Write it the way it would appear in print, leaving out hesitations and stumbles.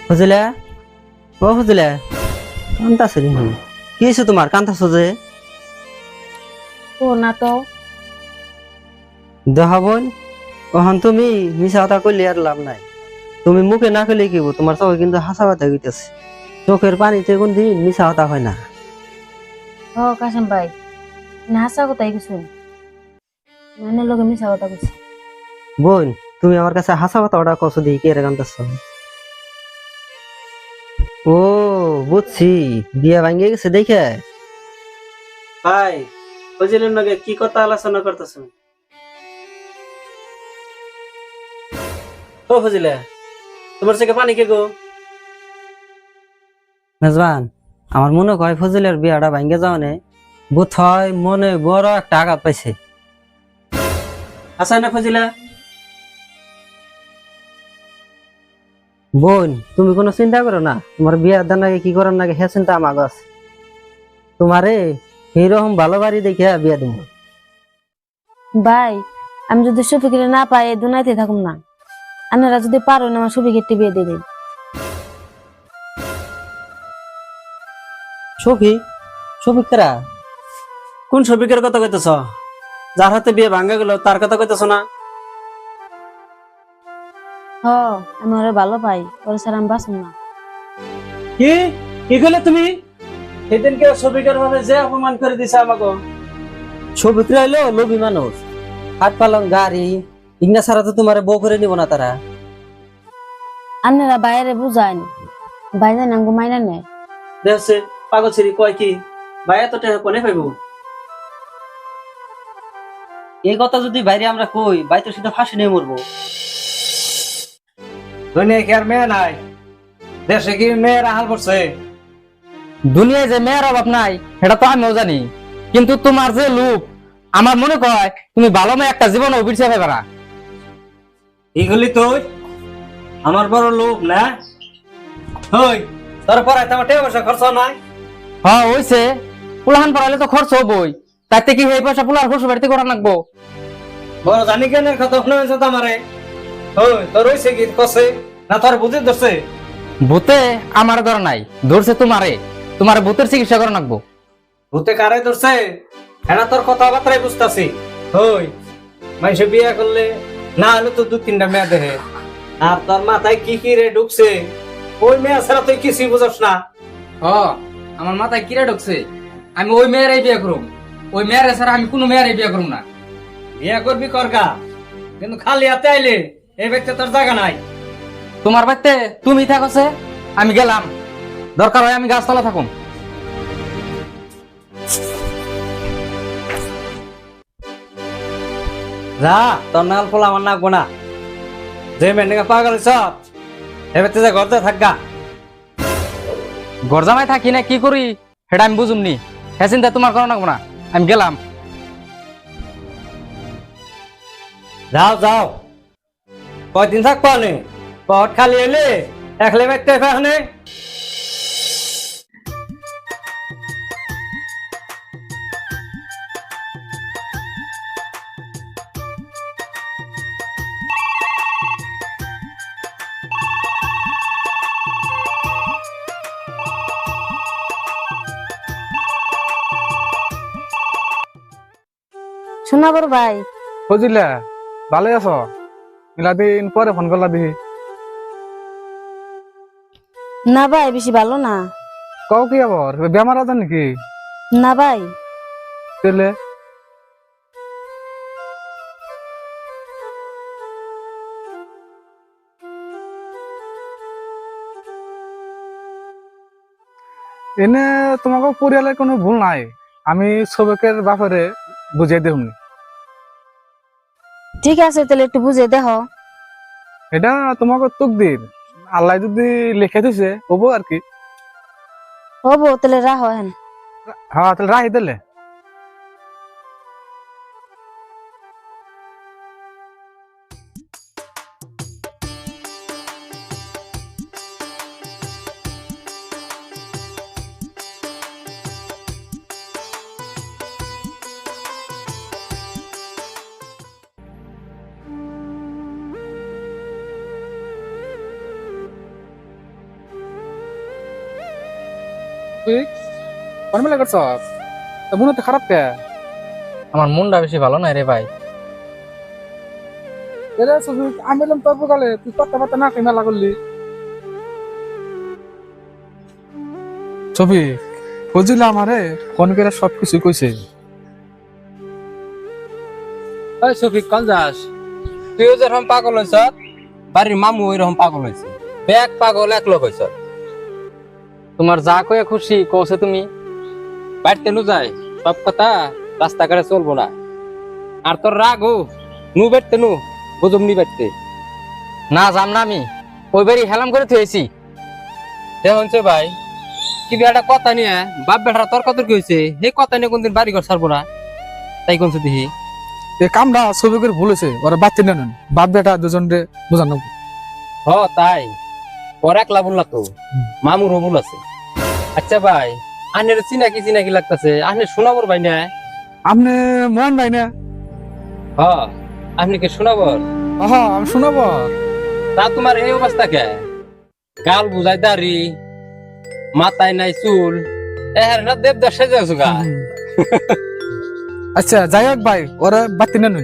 বুঝলে ও বুঝলে কান্তাছে নি কি হয়েছে তোমার কান্তাছো যে ও না তো। দেখা বোন কখন তুমি মিছা কথা কইলে আর লাভ নাই। তুমি মুখে না কইলে কি হবো, তোমার চোখে কিন্তু হাসা কথা হইতেছে। চোখের পানিতে কোন দিন মিছা কথা হয় না। হ কাশেম ভাই, না হাসা কথাই কিছু মানে লোকে মিছা কথা কইছে। বোন তুমি আমার কাছে হাসা কথা ওটা কছো দিই কে রে কান্তাছ। ও বুঝছি, বিয়া ভাঙ্গে গেছে দেখে। ভাই বুঝলেন না কি কথা আলোচনা করতেছেন? ও বুঝলে তোমার চোখে পানি কে গো? মেজবান আমার মনে হয় ফজিলের বিয়াটা ভাঙ্গে যাওয়ানে বোধ হয় মনে বড় একটা আঘাত পাইছে। আচ্ছা না ফজিলা বোন, তুমি কোনো চিন্তা করো না, তোমার বিয়ার দান আগে কি করার নাকি হে চিন্তা আমার আছে। তোমারে এইরকম ভালো বাড়ি দেখে বিয়া দিব। ভাই আমি যদি শফিকের না পাই এই দুনাইতে থাকুম না। আপনারা যদি পারেন আমার শফিকের বিয়ে দিয়ে দিন। সফিক সফিক কারা? কোন সফিকের কথা কইতেছ? যার হাতে বিয়ে ভাঙ্গা গেল তার কথা কইতেছ না? হ আমি ওরে ভালো পাই, ওরে ছাড়া আমি বাঁচুম না। কি কি কইলে তুমি? সেদিনকে সফিকের ভাবে যে অপমান করে দিছে আমাকে। সফিক রাইলো লোভী মানুষ, হাত পালং গাড়ি ইগনা ছাড়া তো তোমার বউ করে নিব না তারা। আপনারা বাইরে বুঝাইন, বাইরে নাঙ্গু মাইনা নেয়। দেখছে পাগল ছিড়ি কয় কি ভাই এত টাকা কোনে পাইব? এই কথা যদি বাইরে আমরা কই ভাই তো সিধা ফাঁসি নিয়ে মরবো। দুনিয়ায় কি আর মেয়ে নাই? দেশে কি মেয়ের হাল পড়ছে? দুনিয়ায় যে মেয়ের অভাব নাই সেটা তো আমিও জানি, কিন্তু তোমার যে লোক, আমার মনে কয় তুমি ভালো মেয়ে একটা জীবন অভিরছে পারা। এগুলি তুই আমার বড় লোক না? হই তোর পড়াইতে আমার টাকা পয়সা খরচ নাই? হ্যাঁ হইছে, পুলাহান পড়াইলে তো খরচ হবই, তাতে কি এই পয়সা পুলার খরচ বাড়িতে করা লাগবো। বড় জানি কেনের কথা শুনেছ তো আমারে? হই তোর হইছে কি কছে না তোর বুঝে ধরছে? ভূতে আমার ধর নাই, ধরছে তোমারে, তোমার ভূতের চিকিৎসা করা লাগবো। ভূতে কারে ধরছে এটা তোর কথাবার্তাই বুঝতাছি। হই মাইসে বিয়ে করলে না হলে তো দু তিনটা মেয়ে দেহে, আর তোর মাথায় কি কি রে ঢুকছে ওই মেয়ে ছাড়া তুই কিছুই বুঝস না। হ আমার মাথায় কিরা ঢুকছে, আমি ওই মেয়েরাই বিয়ে করুম, ওই মেয়েরা ছাড়া আমি কোনো মেয়েরাই বিয়ে করুম না। বিয়ে করবি করগা, কিন্তু খালি হাতে আইলে এই ব্যক্তি তোর জায়গা নাই। তোমার বাড়িতে তুমি থাকছে, আমি গেলাম, দরকার হয় আমি গাছতলা থাকুম। যা তোর নাল ফল আমার নাকবো না, যে মেন্ডিকা পাগল সব এবার তুই ঘরতে থাকগা। গরজামাই থাকি না কি করি সেটা আমি বুঝুমনি, হ্যাঁ চিন্তা তোমার করা লাগবো না, আমি গেলাম। যাও যাও কয়দিন থাক পানে পট খালি এলে একলে ব্যক্তি এখানে। শোনা বড় ভাই, বুঝলে ভালোই আছো? মিলাদিন পরে ফোন করলা দিহি। না ভাই বেশি ভালো না। কও কি আবার বেমার আছে নাকি? না ভাই, তেলে এনে তোমাকে পরিয়ালের কোনো ভুল নাই, আমি সবকের বাপরে বুঝিয়ে দেবনি। ঠিক আছে তাহলে একটু বুঝে দেখো। এটা তোমাকে তুকদির, আল্লাহ যদি লিখে দিছে হবো আর কি। হবো তাহলে রাহো হেন। হ্যাঁ তাহলে রাহি দিলে। তুই কোন মেলা করছ তো মনে তো খারাপ কে আমার মনটা বেশি ভালো নাই রে ভাই। এরা শুধু আমি এলাম তোর বকালে তুই কথা বার্তা না খেয়ে মেলা করলি ছবি ফজিল আমারে ফোন করে সবকিছু কইছে। ওই শফিক কোন যাস? তুইও যেরকম পাগল হয়েছ, বাড়ির মামু ওইরকম পাগল হয়েছে। ব্যাগ পাগল এক লোক হয়েছ। তোমার যা কয়ে খুশি কৌছে তুমি বাড়িতে নু যায়, সব কথা রাস্তাঘাটে চলবো না। আর তোর রাগ ও নু বেড়তে নু বুঝুম নি বেড়তে না যাম না আমি ওই বাড়ি হেলাম করে থুয়েছি। দেখছে ভাই কি একটা কথা নিয়ে বাপ বেটারা তোর কত কি হয়েছে, সেই কথা নিয়ে কোনদিন বাড়ি ঘর ছাড়বো না তাই কোনছে দেখি। এ কামটা ছবি করে ভুলেছে ওরা বাচ্চা নেন বাপ বেটা দুজন রে বোঝানো। হ তাই ওর একলা বললা তো মামুর ভুল আছে। আচ্ছা ভাই আনের চিনাকি লাগতেছে, আপনি শোনাবর ভাই না? আপনি মন ভাই না? হ আপনি কি শোনাবর? হ্যাঁ আমি শোনাবো। তা তোমার এই অবস্থা কে? গাল বুঝাই দাড়ি, মাথায় নাই চুল, এর না দেবদাস সেজে আছো গা। আচ্ছা যাই হোক ভাই ওরা বাতি নেন